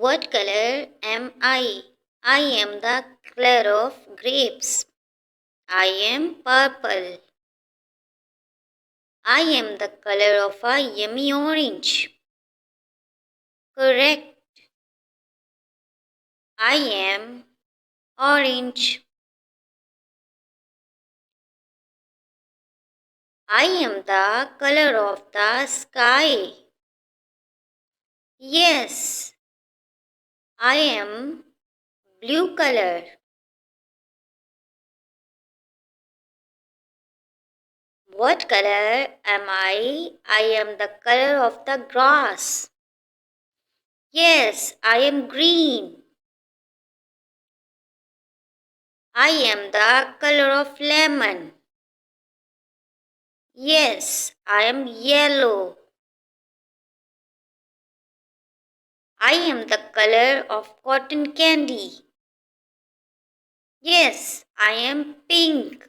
What color am I? I am the color of grapes. I am purple. I am the color of a yummy orange. Correct. I am orange. I am the color of the sky. Yes, I am blue color. What color am I? I am the color of the grass. Yes, I am green. I am the color of lemon. Yes, I am yellow. I am the color of cotton candy. Yes, I am pink.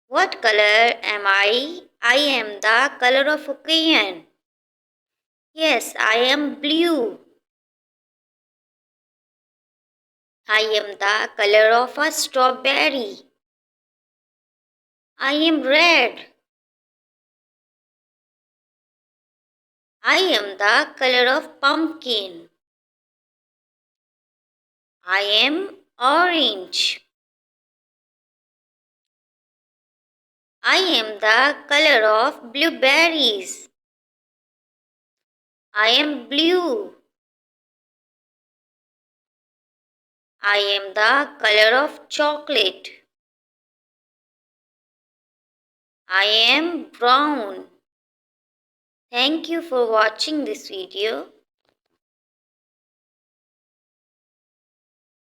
What color am I? I am the color of occasion. Yes, I am blue. I am the color of a strawberry. I am red. I am the color of pumpkin. I am orange. I am the color of blueberries. I am blue. I am the color of chocolate. I am brown. Thank you for watching this video.